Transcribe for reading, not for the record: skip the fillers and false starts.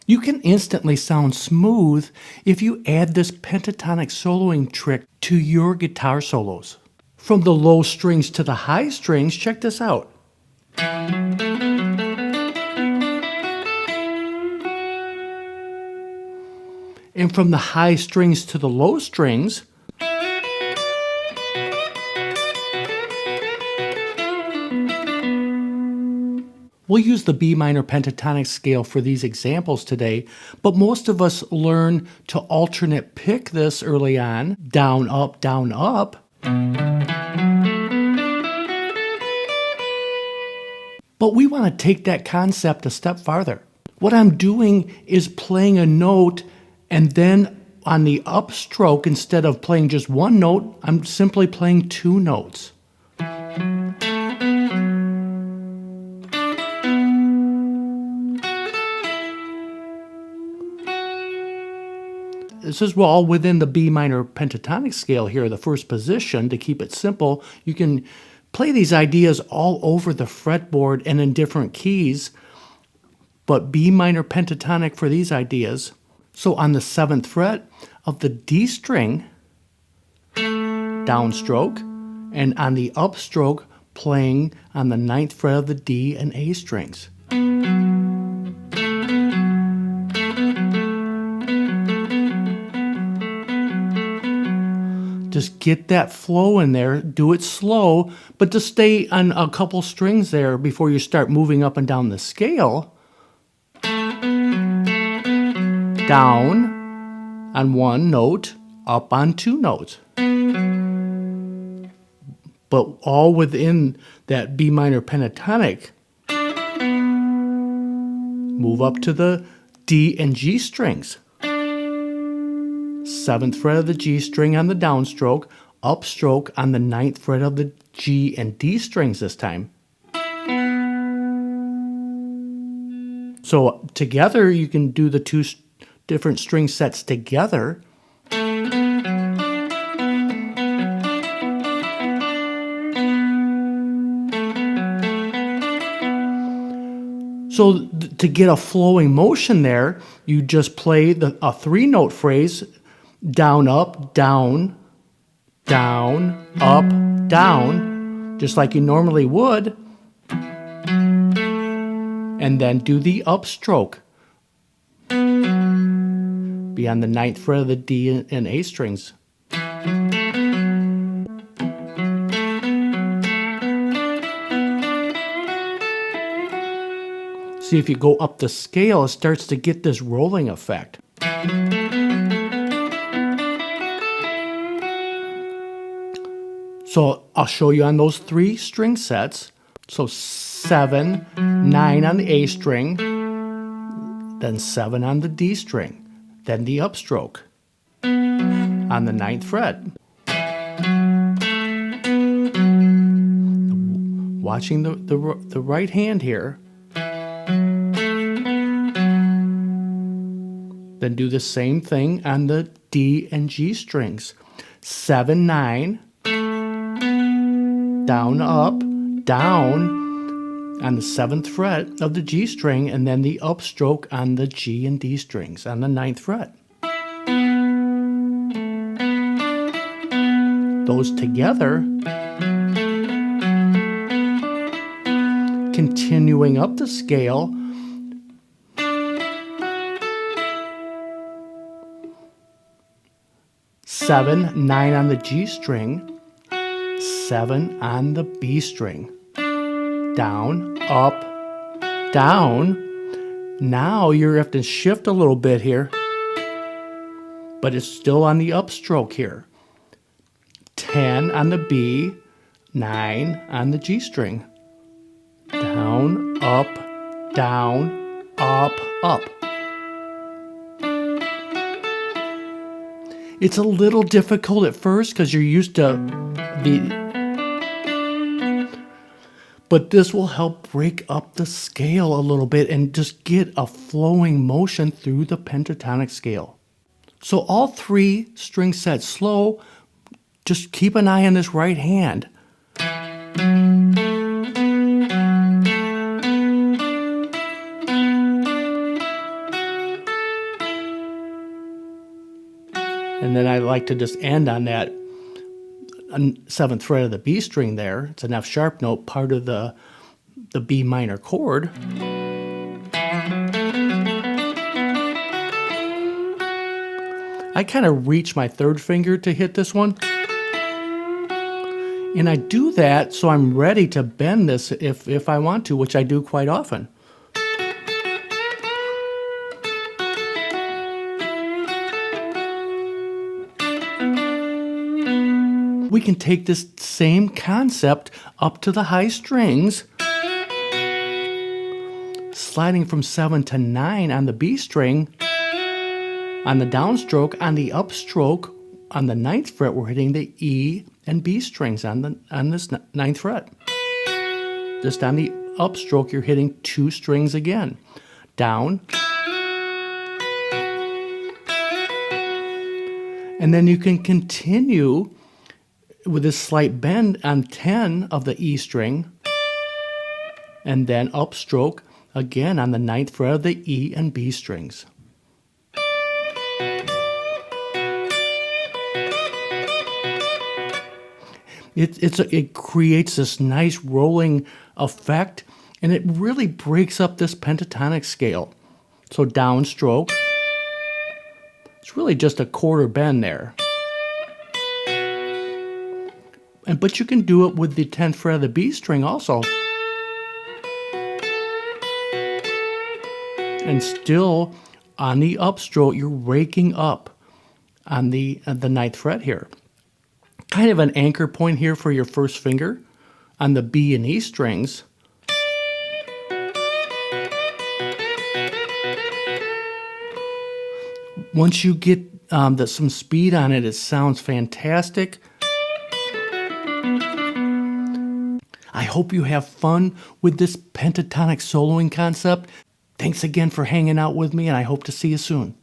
You can instantly sound smooth if you add this pentatonic soloing trick to your guitar solos. From the low strings to the high strings, check this out. And from the high strings to the low strings, we'll use the B minor pentatonic scale for these examples today, but most of us learn to alternate pick this early on, down, up, down, up. But we want to take that concept a step farther. What I'm doing is playing a note, and then on the upstroke, instead of playing just one note, I'm simply playing two notes. This is all within the B minor pentatonic scale here, the first position. To keep it simple, you can play these ideas all over the fretboard and in different keys, but B minor pentatonic for these ideas. So on the 7th fret of the D string, downstroke, and on the upstroke, playing on the 9th fret of the D and A strings. Just get that flow in there, do it slow, but to stay on a couple strings there before you start moving up and down the scale. Down on one note, up on two notes. But all within that B minor pentatonic. Move up to the D and G strings. 7th fret of the G string on the downstroke, upstroke on the 9th fret of the G and D strings this time. So together you can do the two different string sets together. So to get a flowing motion there, you just play a 3-note phrase, down, up, down, down, up, down, just like you normally would. And then do the upstroke. Be on the 9th fret of the D and A strings. See, if you go up the scale, it starts to get this rolling effect. So I'll show you on those 3 string sets. So 7, 9 on the A string, then 7 on the D string, then the upstroke on the 9th fret. Watching the right hand here. Then do the same thing on the D and G strings. 7, 9, down, up, down on the 7th fret of the G string, and then the upstroke on the G and D strings on the 9th fret. Those together, continuing up the scale. Seven, 9 on the G string, 7 on the B string. Down, up, down. Now you have to shift a little bit here, but it's still on the upstroke here. 10 on the B, 9 on the G string. Down, up, up. It's a little difficult at first because you're used to but this will help break up the scale a little bit and just get a flowing motion through the pentatonic scale. So all 3 string sets slow, just keep an eye on this right hand. And then I like to just end on that 7th fret of the B string there. It's an F sharp note, part of the B minor chord. I kind of reach my 3rd finger to hit this one. And I do that so I'm ready to bend this if I want to, which I do quite often. We can take this same concept up to the high strings, sliding from 7 to 9 on the B string. On the downstroke, on the upstroke, on the 9th fret, we're hitting the E and B strings on this 9th fret. Just on the upstroke, you're hitting 2 strings again. Down. And then you can continue with this slight bend on 10 of the E string, and then upstroke again on the 9th fret of the E and B strings. It creates this nice rolling effect, and it really breaks up this pentatonic scale. So downstroke, it's really just a 1/4 bend there. But you can do it with the 10th fret of the B string also. And still on the upstroke, you're raking up on the 9th fret here. Kind of an anchor point here for your 1st finger on the B and E strings. Once you get some speed on it, it sounds fantastic. I hope you have fun with this pentatonic soloing concept. Thanks again for hanging out with me, and I hope to see you soon.